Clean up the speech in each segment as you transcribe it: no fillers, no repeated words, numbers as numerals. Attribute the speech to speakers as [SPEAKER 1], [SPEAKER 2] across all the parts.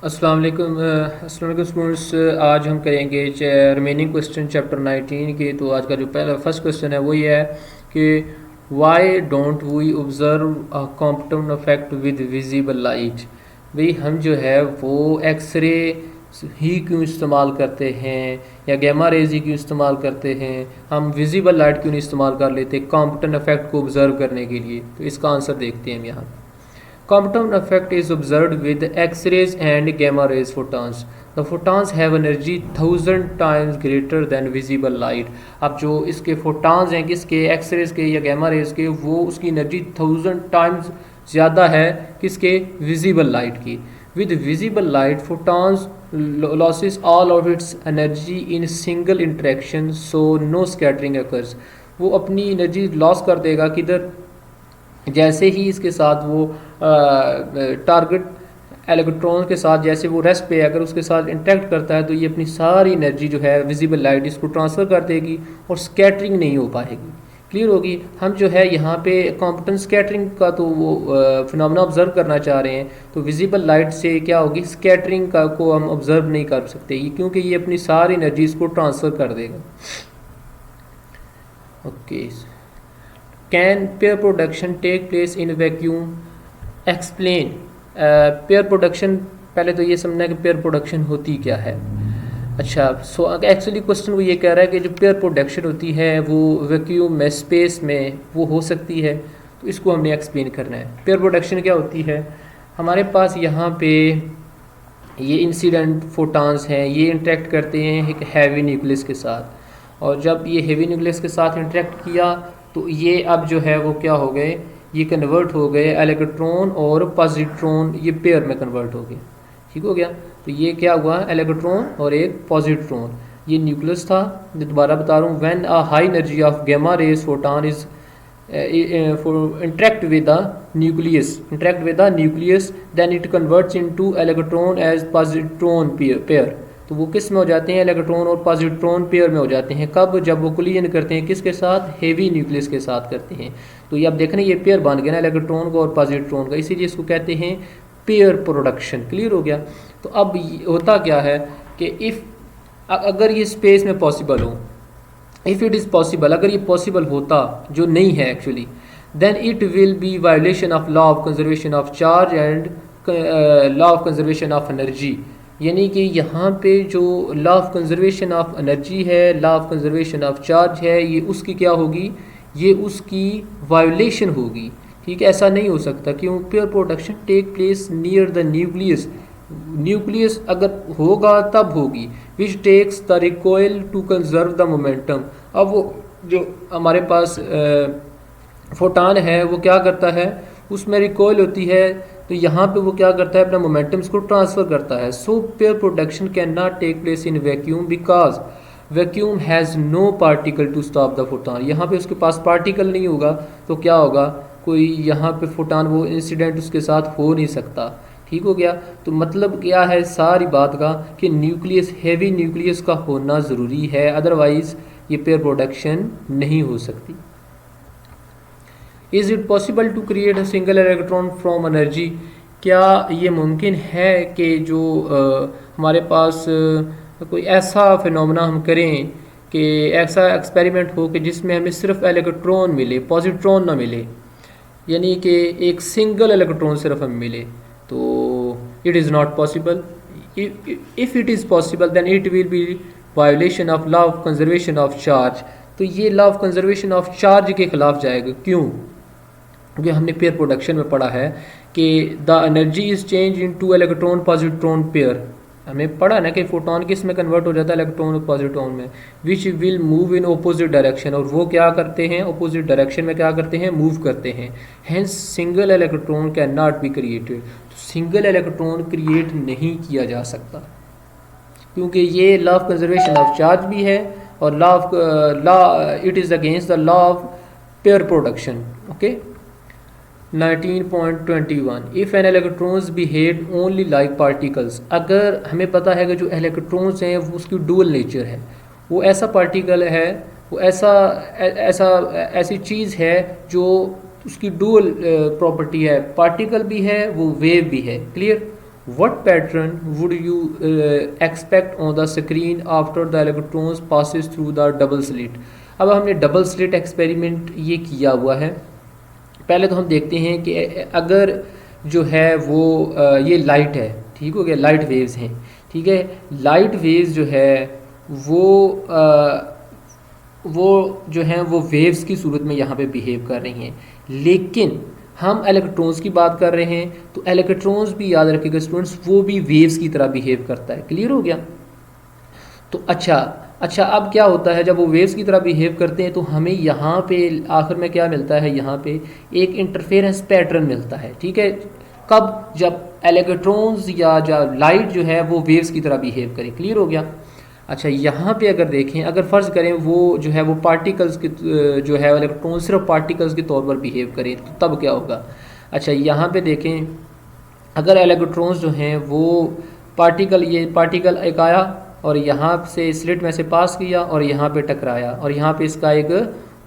[SPEAKER 1] अस्सलाम वालेकुम स्टूडेंट्स। आज हम करेंगे रिमेनिंग क्वेश्चन चैप्टर 19 के। तो आज का जो पहला फर्स्ट क्वेश्चन है वो ये है कि why don't we observe a Compton effect with visible light. भाई हम जो है वो एक्सरे ही क्यों इस्तेमाल करते हैं या गैमा रेज ही क्यों इस्तेमाल करते हैं, हम विजिबल लाइट क्यों नहीं इस्तेमाल कर लेते कॉम्पटन इफेक्ट को ऑब्जर्व करने के लिए। तो इसका आंसर देखते हैं हम यहाँ। Compton effect is observed with X-rays and gamma rays photons. The photons have energy 1000 times greater than visible light. अब जो इसके photons हैं किसके, X-rays के या gamma rays के, वो उसकी एनर्जी 1000 times ज़्यादा है किसके, visible light की। With visible light, photons loses all of its energy in single interaction, so no scattering occurs. वो अपनी एनर्जी लॉस कर देगा किधर, जैसे ही इसके साथ वो टारगेट इलेक्ट्रॉन के साथ जैसे वो रेस्ट पे अगर उसके साथ इंटरेक्ट करता है तो ये अपनी सारी एनर्जी जो है विजिबल लाइट इसको ट्रांसफ़र कर देगी और स्कैटरिंग नहीं हो पाएगी। क्लियर होगी। हम जो है यहाँ पे कॉम्पटन स्कैटरिंग का तो वो फिनोमेना ऑब्जर्व करना चाह रहे हैं, तो विजिबल लाइट से क्या होगी, स्कैटरिंग का को हम ऑब्जर्व नहीं कर सकते क्योंकि ये अपनी सारी एनर्जी इसको ट्रांसफ़र कर देगा। Okay, can pair production take place in vacuum, explain. Pair production, पहले तो ये समझना है कि पेयर प्रोडक्शन होती क्या है। अच्छा, सो एक्चुअली क्वेश्चन वो ये कह रहा है कि जो पेयर प्रोडक्शन होती है वो वैक्यूम में, स्पेस में वो हो सकती है, तो इसको हमने एक्सप्लेन करना है। पेयर प्रोडक्शन क्या होती है, हमारे पास यहाँ पे ये इंसिडेंट फोटॉन्स हैं, ये इंटरेक्ट करते हैं एक हैवी न्यूक्लियस के साथ, और जब ये हैवी न्यूक्लियस के साथ इंटरेक्ट किया तो ये अब जो है वो क्या हो गए, ये कन्वर्ट हो गए इलेक्ट्रॉन और पॉजिट्रॉन, ये पेयर में कन्वर्ट हो गए। ठीक हो गया। तो ये क्या हुआ, इलेक्ट्रॉन और एक पॉजिट्रॉन। ये न्यूक्लियस था, दोबारा बता रहा हूँ, when a high energy of gamma rays photon is interact with the nucleus then it converts into electron as positron pair। तो वो किस में हो जाते हैं, इलेक्ट्रॉन और पॉजिट्रॉन पेयर में हो जाते हैं। कब, जब वो कोलिजन करते हैं किसके साथ, हेवी न्यूक्लियस के साथ करते हैं। तो ये अब देखना, ये पेयर बन गया ना इलेक्ट्रॉन का और पॉजिट्रॉन का, इसीलिए इसको कहते हैं पेयर प्रोडक्शन। क्लियर हो गया। तो अब होता क्या है कि इफ़ अगर ये स्पेस में पॉसिबल हो, इफ़ इट इज़ पॉसिबल, अगर ये पॉसिबल होता, जो नहीं है actually, then it will be violation of law of conservation of charge and law of conservation of energy. यानी कि यहाँ पे जो law of conservation of energy है, law of conservation of charge है, ये उसकी क्या होगी, ये उसकी वायोलेशन होगी। ठीक है, ऐसा नहीं हो सकता। क्यों, pair production take place near the nucleus, nucleus अगर होगा तब होगी, which takes the recoil to conserve the momentum. अब वो जो हमारे पास फोटान है वो क्या करता है, उसमें रिकॉइल होती है, तो यहाँ पे वो क्या करता है, अपना मोमेंटम्स को ट्रांसफ़र करता है। So pair production can not take place in vacuum because vacuum has no particle to stop the photon. यहाँ पे उसके पास पार्टिकल नहीं होगा तो क्या होगा, कोई यहाँ पे फोटान वो इंसिडेंट उसके साथ हो नहीं सकता। ठीक हो गया। तो मतलब क्या है सारी बात का कि न्यूक्लियस, हैवी न्यूक्लियस का होना ज़रूरी है, अदरवाइज़ ये पेयर प्रोडक्शन नहीं हो सकती। Is it possible to create a single electron from energy, क्या ये मुमकिन है कि जो हमारे पास कोई ऐसा फिनोमेना हम करें कि ऐसा एक्सपेरिमेंट हो कि जिसमें हमें सिर्फ इलेक्ट्रॉन मिले, पॉजिट्रॉन ना मिले, यानी कि एक सिंगल इलेक्ट्रॉन सिर्फ हमें मिले। तो it is not possible. If it is possible then it will be violation of law of conservation of charge. तो ये law of conservation of charge के खिलाफ जाएगा। क्यों, क्योंकि हमने पेयर प्रोडक्शन में पढ़ा है कि the energy is change in two electron positron pair. हमें पढ़ा ना कि फोटॉन किस में कन्वर्ट हो जाता है, इलेक्ट्रॉन और पॉजिट्रॉन में, which will move in opposite direction, और वो क्या करते हैं, ऑपोजिट डायरेक्शन में क्या करते हैं, मूव करते हैं। Hence single electron can not be created. तो सिंगल इलेक्ट्रॉन क्रिएट नहीं किया जा सकता क्योंकि ये law of conservation of charge भी है और law it is against the law of pair production. Okay, 19.21 if an electrons behave only like particles. अगर हमें पता है कि जो इलेक्ट्रॉन्स हैं वो उसकी डुअल नेचर है, वो ऐसा पार्टिकल है, वो ऐसी चीज़ है जो उसकी डुअल प्रॉपर्टी है, पार्टिकल भी है वो वेव भी है। Clear. What pattern would you expect on the screen after the electrons passes through the double slit. अब हमने डबल स्लिट एक्सपेरिमेंट ये किया हुआ है। पहले तो हम देखते हैं कि अगर जो है वो ये लाइट है, ठीक हो गया, लाइट वेव्स हैं, ठीक है, लाइट वेव्स जो है वो जो हैं वो वेव्स की सूरत में यहाँ पे बिहेव कर रही हैं, लेकिन हम इलेक्ट्रॉन्स की बात कर रहे हैं तो इलेक्ट्रॉन्स भी याद रखिएगा स्टूडेंट्स, वो भी वेव्स की तरह बिहेव करता है। क्लियर हो गया? तो अच्छा अब क्या होता है जब वो वेव्स की तरह बिहेव करते हैं तो हमें यहाँ पे आखिर में क्या मिलता है, यहाँ पे एक इंटरफेरेंस पैटर्न मिलता है, ठीक है। कब? जब इलेक्ट्रॉन्स या जब लाइट जो है वो वेव्स की तरह बिहेव करे। क्लियर हो गया? अच्छा यहाँ पे अगर देखें, अगर फ़र्ज़ करें वो जो है वो पार्टिकल्स के जो है इलेक्ट्रॉन सिर्फ पार्टिकल्स के तौर पर बिहेव करें तो तब क्या होगा। अच्छा यहाँ पे देखें, अगर इलेक्ट्रॉन्स जो हैं वो ये पार्टिकल एक आया और यहाँ से स्लिट में से पास किया और यहाँ पे टकराया और यहाँ पे इसका एक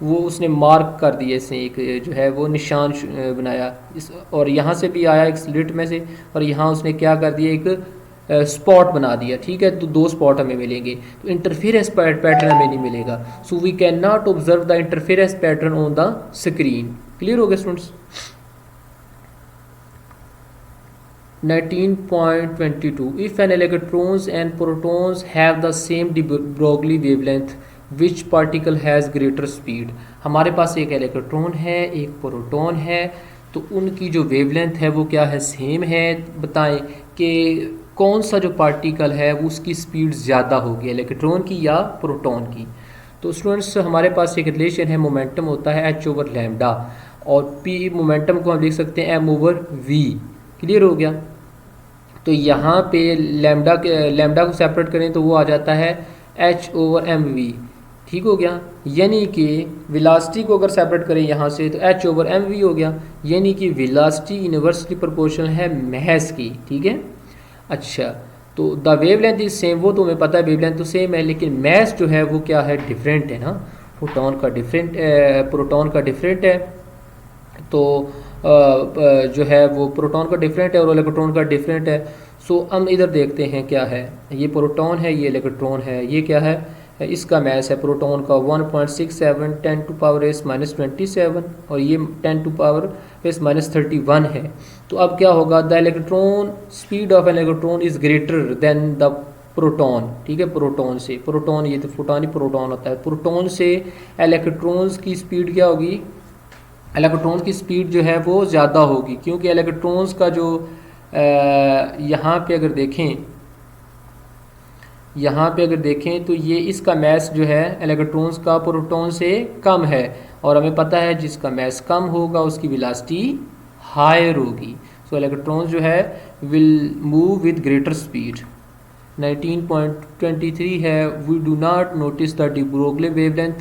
[SPEAKER 1] वो उसने मार्क कर दिया, इसने एक जो है वो निशान बनाया इस, और यहाँ से भी आया एक स्लिट में से और यहाँ उसने क्या कर दिया, एक स्पॉट बना दिया, ठीक है। तो दो स्पॉट हमें मिलेंगे, तो इंटरफेरेंस पैटर्न हमें नहीं मिलेगा। So we can not observe the interference pattern on the screen. Clear हो गया students? 19.22 if an electrons and protons have the same de Broglie wavelength which particle has greater speed। हमारे पास एक electron है, एक proton है, तो उनकी जो वेवलेंथ है वो क्या है, सेम है। बताएं कि कौन सा जो पार्टिकल है वो उसकी स्पीड ज़्यादा होगी, इलेक्ट्रॉन की या प्रोटॉन की। तो स्टूडेंट्स हमारे पास एक रिलेशन है, मोमेंटम होता है h/λ और p मोमेंटम को हम लिख सकते हैं m/v। क्लियर हो गया? तो यहाँ पे लैम्डा को सेपरेट करें तो वो आ जाता है h/mv। ठीक हो गया? यानी कि वेलोसिटी को अगर सेपरेट करें यहाँ से तो h/mv हो गया, यानी कि वेलोसिटी इनवर्सली प्रोपोर्शनल है मास की। ठीक है? अच्छा, तो द वेवलेंथ इज सेम, वो तो हमें पता है वेवलेंथ तो सेम है, लेकिन मास जो है वो क्या है, डिफरेंट है ना। प्रोटॉन का डिफरेंट है, तो जो है वो प्रोटॉन का डिफरेंट है और इलेक्ट्रॉन का डिफरेंट है। सो हम इधर देखते हैं क्या है, ये प्रोटॉन है, ये इलेक्ट्रॉन है, ये क्या है, इसका मास है प्रोटॉन का 1.67 10⁻⁻27 और ये 10⁻⁻31 है। तो अब क्या होगा, the electron speed of electron is greater than the proton. ठीक है? प्रोटॉन से, प्रोटॉन ये तो फोटॉन ही प्रोटॉन होता है, प्रोटॉन से इलेक्ट्रॉन्स की स्पीड क्या होगी, इलेक्ट्रॉन्स की स्पीड जो है वो ज़्यादा होगी, क्योंकि इलेक्ट्रॉन्स का जो यहाँ पे अगर देखें तो ये इसका मास जो है इलेक्ट्रॉन्स का प्रोटॉन से कम है, और हमें पता है जिसका मास कम होगा उसकी वेलोसिटी हायर होगी। सो इलेक्ट्रॉन्स जो है will move with greater speed. 19.23 है, we do not notice the de Broglie wavelength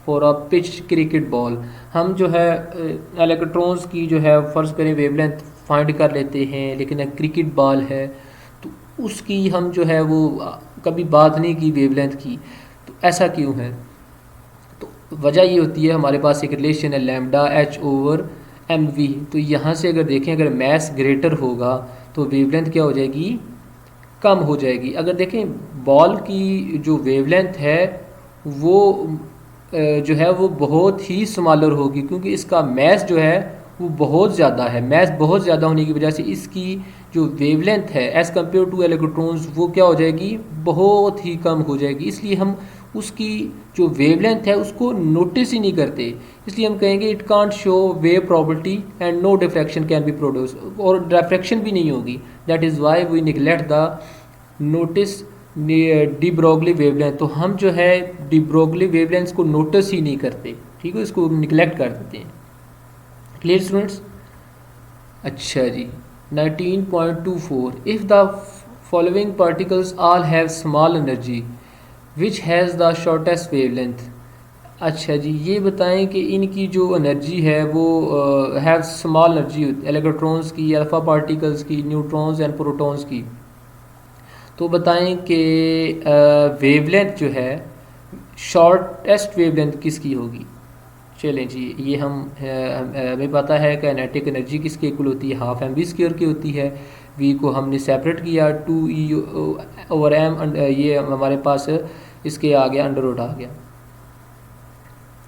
[SPEAKER 1] for a pitch cricket ball. हम जो है इलेक्ट्रॉन्स की जो है फ़र्ज़ करें वेवलेंथ फाइंड कर लेते हैं, लेकिन एक क्रिकेट बॉल है तो उसकी हम जो है वो कभी बात नहीं की वेवलेंथ की। तो ऐसा क्यों है? तो वजह ये होती है, हमारे पास एक रिलेशन है लैम्डा h/mv। तो यहाँ से अगर देखें, अगर मास ग्रेटर होगा तो वेवलेंथ क्या हो जाएगी, कम हो जाएगी। अगर देखें बॉल की जो वेवलेंथ है वो जो है वो बहुत ही स्मॉलर होगी, क्योंकि इसका मास जो है वो बहुत ज़्यादा है। मास बहुत ज़्यादा होने की वजह से इसकी जो वेवलेंथ है एज़ कम्पेयर टू इलेक्ट्रॉन्स वो क्या हो जाएगी, बहुत ही कम हो जाएगी। इसलिए हम उसकी जो वेवलेंथ है उसको नोटिस ही नहीं करते, इसलिए हम कहेंगे it can't show wave property and no diffraction can be produce, और डिफ्रैक्शन भी नहीं होगी। That is why we neglect the notice de Broglie wavelength. तो हम जो है डी ब्रोगली वेवलेंथ को नोटिस ही नहीं करते, ठीक है, इसको निगलेक्ट कर देते हैं। Clear students? अच्छा जी, 19.24 if the following particles all have small energy which has the shortest wavelength. अच्छा जी, ये बताएं कि इनकी जो एनर्जी है वो हैव स्मॉल एनर्जी, इलेक्ट्रॉन्स की, अल्फा पार्टिकल्स की, न्यूट्रॉन्स एंड प्रोटॉन्स की। तो बताएं कि वेवलेंथ जो है शॉर्टेस्ट वेवलेंथ किसकी होगी। चलें जी, ये हमें पता है काइनेटिक एनर्जी किसके इक्वल होती है, हाफ mv² की होती है। वी को हमने सेपरेट किया, 2E/m, ये हमारे पास इसके आ गया अंडर रूट आ गया।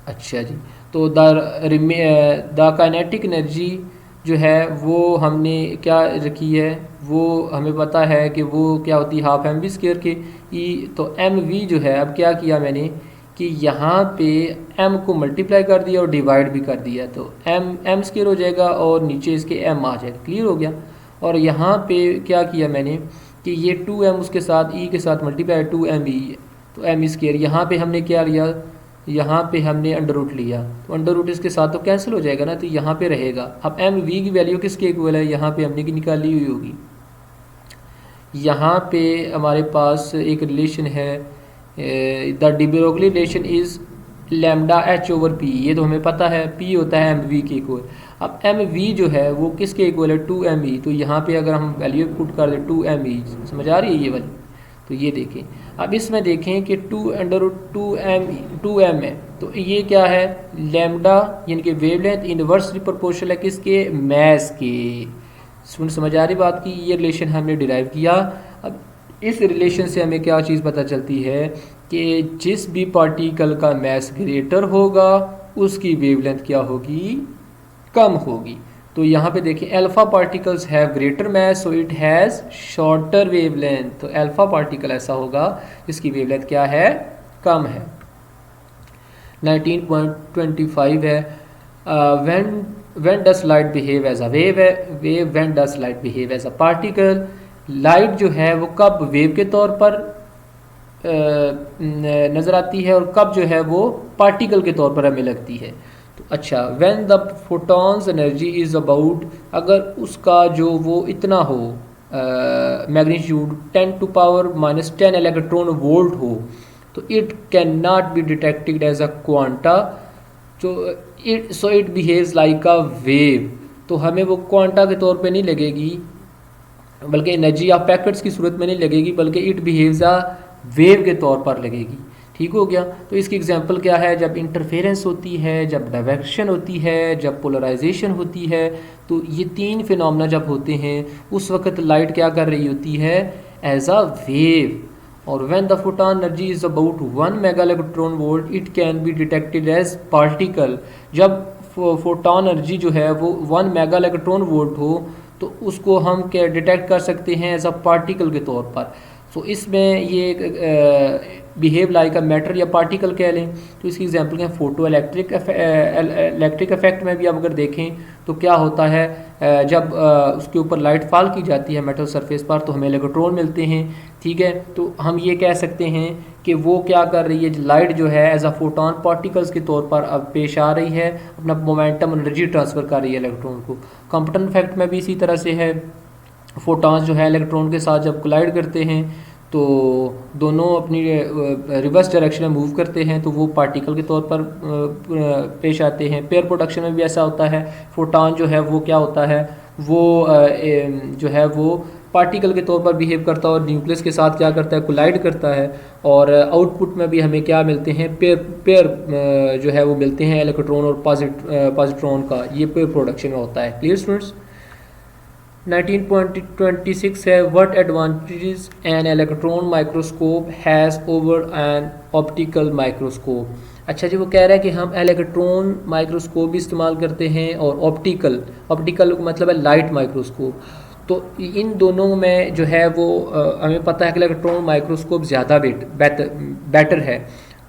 [SPEAKER 1] अच्छा जी, तो द काइनेटिक एनर्जी जो है वो हमने क्या रखी है, वो हमें पता है कि वो क्या होती है हाफ mv² के ई। तो mv जो है, अब क्या किया मैंने कि यहाँ पे m को मल्टीप्लाई कर दिया और डिवाइड भी कर दिया, तो m² हो जाएगा और नीचे इसके m आ जाएगा। क्लियर हो गया। और यहाँ पे क्या किया मैंने कि ये 2m उसके साथ e के साथ मल्टीप्लाई 2me, तो m²। यहाँ पे हमने क्या लिया, यहाँ पे हमने अंडर रूट लिया, तो अंडर रूट इसके साथ तो कैंसिल हो जाएगा ना, तो यहाँ पे रहेगा। अब mv की वैल्यू किसके इक्वल है, यहाँ पे हमने की निकाली हुई होगी। यहाँ पे हमारे पास एक रिलेशन है, the de Broglie relation is λh/p, ये तो हमें पता है, p होता है mv के इक्वल। अब mv जो है वो किसके इक्वल है, 2me, तो यहाँ पे अगर हम वैल्यू पुट कर दें 2me, समझ आ रही है ये वाली। तो ये देखें, अब इसमें देखें कि 2m है, तो ये क्या है, लैम्डा यानी कि वेवलेंथ इनवर्सली प्रोपोर्शनल है किसके, मैस के। समझ आ रही बात की, ये रिलेशन हमने डिराइव किया। अब इस रिलेशन से हमें क्या चीज़ पता चलती है कि जिस भी पार्टिकल का मैस ग्रेटर होगा उसकी वेवलेंथ क्या होगी, कम होगी। तो यहाँ पे देखिए alpha particles have greater mass, so it has shorter wavelength. तो अल्फ़ा पार्टिकल ऐसा होगा जिसकी वेवलेंथ क्या है, कम है। 19.25 है, when does light behave as a wave when does light behave as a particle. Light जो है वो कब वेव के तौर पर नज़र आती है और कब जो है वो पार्टिकल के तौर पर हमें लगती है। तो अच्छा, when the photons energy is about, अगर उसका जो वो इतना हो मैग्नीट्यूड 10⁻⁻10 इलेक्ट्रॉन वोल्ट हो, तो it can not be detected as a quanta, so it behaves like a wave. तो हमें वो क्वांटा के तौर पे नहीं लगेगी, बल्कि एनर्जी ऑफ पैकेट्स की सूरत में नहीं लगेगी, बल्कि इट बिहेव्स अ वेव के तौर पर लगेगी। ठीक हो गया। तो इसकी एग्जांपल क्या है, जब इंटरफेरेंस होती है, जब डायरेक्शन होती है, जब पोलराइजेशन होती है, तो ये तीन फिनोमेना जब होते हैं उस वक्त लाइट क्या कर रही होती है, एज अ वेव। और when the photon energy is about 1 mega electron volt it can be detected as particle. जब फोटॉन एनर्जी जो है वो 1 मेगा इलेक्ट्रॉन वोल्ट हो तो उसको हम क्या डिटेक्ट कर सकते हैं, एज अ पार्टिकल के तौर पर। सो इसमें ये बिहेव लाइक अ मैटर या पार्टिकल कह लें। तो इसकी एग्जांपल क्या, फोटो इलेक्ट्रिक इफेक्ट में भी आप अगर देखें तो क्या होता है, जब उसके ऊपर लाइट फॉल की जाती है मेटल सरफेस पर तो हमें इलेक्ट्रॉन मिलते हैं। ठीक है, तो हम ये कह सकते हैं कि वो क्या कर रही है, लाइट जो है एज अ फोटॉन पार्टिकल्स के तौर पर अब पेश आ रही है, अपना मोमेंटम एनर्जी ट्रांसफ़र कर रही है इलेक्ट्रॉन को। कंपटन इफेक्ट में भी इसी तरह से है, फोटॉन्स जो है इलेक्ट्रॉन के साथ जब कोलाइड करते हैं तो दोनों अपनी रिवर्स डायरेक्शन में मूव करते हैं, तो वो पार्टिकल के तौर पर पेश आते हैं। पेयर प्रोडक्शन में भी ऐसा होता है, फोटॉन जो है वो क्या होता है, वो जो है वो पार्टिकल के तौर पर बिहेव करता है और न्यूक्लियस के साथ क्या करता है, कोलाइड करता है। और आउटपुट में भी हमें क्या मिलते हैं, पेयर जो है वो मिलते हैं, इलेक्ट्रॉन और पॉजिट्रॉन का, ये पेयर प्रोडक्शन में होता है। Clear students. 19.26 है, what advantages N electron microscope has over an optical microscope. अच्छा जी, वो कह रहा है कि हम इलेक्ट्रॉन माइक्रोस्कोप भी इस्तेमाल करते हैं और ऑप्टिकल मतलब है लाइट माइक्रोस्कोप। तो इन दोनों में जो है वो हमें पता है कि इलेक्ट्रॉन माइक्रोस्कोप ज़्यादा बेटर है।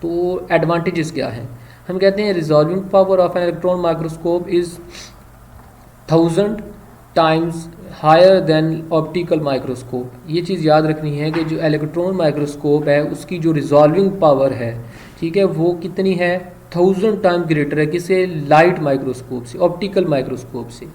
[SPEAKER 1] तो एडवांटेजेस क्या हैं, हम कहते हैं resolving power of an electron microscope is 1000 times higher than optical microscope. ये चीज़ याद रखनी है कि जो इलेक्ट्रॉन माइक्रोस्कोप है उसकी जो रिजॉल्विंग पावर है, ठीक है, वो कितनी है, 1000 टाइम ग्रेटर है किसे, लाइट माइक्रोस्कोप से, ऑप्टिकल माइक्रोस्कोप से।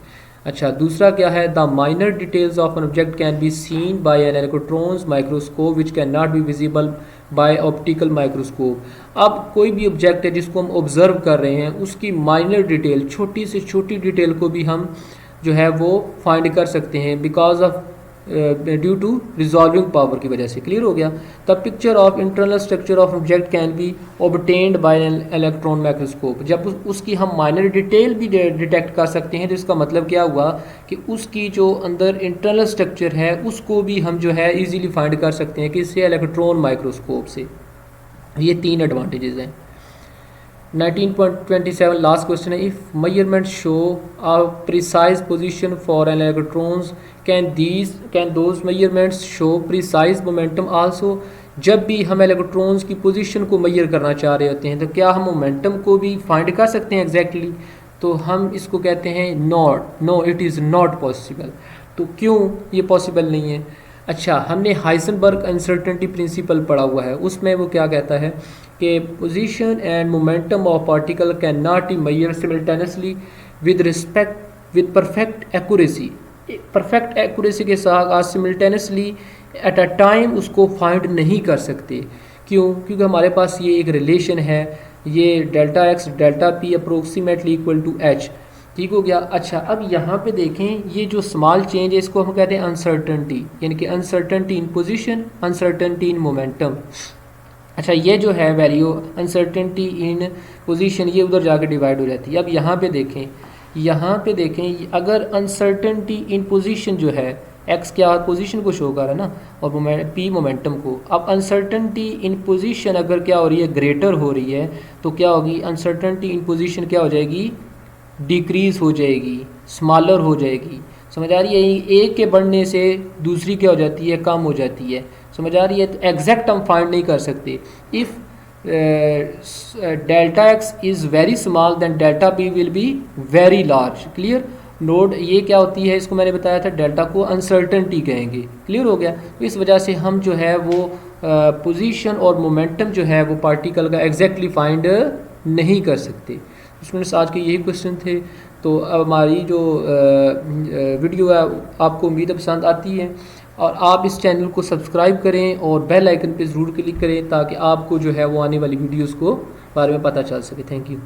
[SPEAKER 1] अच्छा, दूसरा क्या है, the minor details of an object can be seen by an electrons microscope which can not be visible by optical microscope. अब कोई भी ऑब्जेक्ट है जिसको हम ऑब्जर्व कर रहे हैं, उसकी माइनर डिटेल, छोटी से छोटी डिटेल को भी हम जो है वो फाइंड कर सकते हैं because of due to resolving power की वजह से। क्लियर हो गया। The picture of internal structure of object can be obtained by an electron microscope. जब उसकी हम माइनर डिटेल भी डिटेक्ट कर सकते हैं तो इसका मतलब क्या हुआ कि उसकी जो अंदर इंटरनल स्ट्रक्चर है उसको भी हम जो है इजीली फाइंड कर सकते हैं किससे, इलेक्ट्रॉन माइक्रोस्कोप से। ये 3 एडवांटेजेस हैं। 19.27 लास्ट क्वेश्चन है, if measurement show a precise position for an electrons can those measurements show precise momentum also. जब भी हम इलेक्ट्रॉन्स की पोजीशन को मेजर करना चाह रहे होते हैं तो क्या हम मोमेंटम को भी फाइंड कर सकते हैं एग्जैक्टली? तो हम इसको कहते हैं no it is not possible. तो क्यों ये पॉसिबल नहीं है? अच्छा, हमने हाइजेनबर्ग अनसर्टेनिटी प्रिंसिपल पढ़ा हुआ है, उसमें वो क्या कहता है कि position and momentum of particle can not be measure simultaneously with perfect accuracy. Perfect accuracy के साथ आज सिमिल्टेनियसली एट अ टाइम उसको फाइंड नहीं कर सकते। क्यों? क्योंकि हमारे पास ये एक रिलेशन है, ये delta x delta p approximately equal to h. ठीक हो गया। अच्छा, अब यहाँ पे देखें, ये जो स्मॉल चेंज है इसको हम कहते हैं अनसर्टनटी, यानी कि uncertainty in position, uncertainty in momentum. अच्छा, ये जो है वैल्यू अनसर्टेनिटी इन पोजीशन ये उधर जाके डिवाइड हो जाती है। अब यहाँ पे देखें अगर अनसर्टेनिटी इन पोजीशन जो है, एक्स क्या पोजीशन को शो कर रहा है ना, और पी मोमेंटम को। अब अनसर्टेनिटी इन पोजीशन अगर क्या हो रही है, ग्रेटर हो रही है, तो क्या होगी, अनसर्टेनिटी इन पोजीशन क्या हो जाएगी, डिक्रीज़ हो जाएगी, स्मॉलर हो जाएगी। समझ आ रही है? एक के बढ़ने से दूसरी क्या हो जाती है, कम हो जाती है। समझ आ रही है? तो एग्जैक्ट हम फाइंड नहीं कर सकते। If delta x is very small then delta p will be very large. Clear? नोड ये क्या होती है, इसको मैंने बताया था, डेल्टा को अनसर्टेनिटी कहेंगे। क्लियर हो गया? तो इस वजह से हम जो है वो पोजीशन और मोमेंटम जो है वो पार्टिकल का एग्जैक्टली फाइंड नहीं कर सकते। स्टूडेंट्स, आज के यही क्वेश्चन थे। तो अब हमारी जो वीडियो है आपको उम्मीद है पसंद आती है, और आप इस चैनल को सब्सक्राइब करें और बेल आइकन पे ज़रूर क्लिक करें ताकि आपको जो है वो आने वाली वीडियोस को बारे में पता चल सके। Thank you.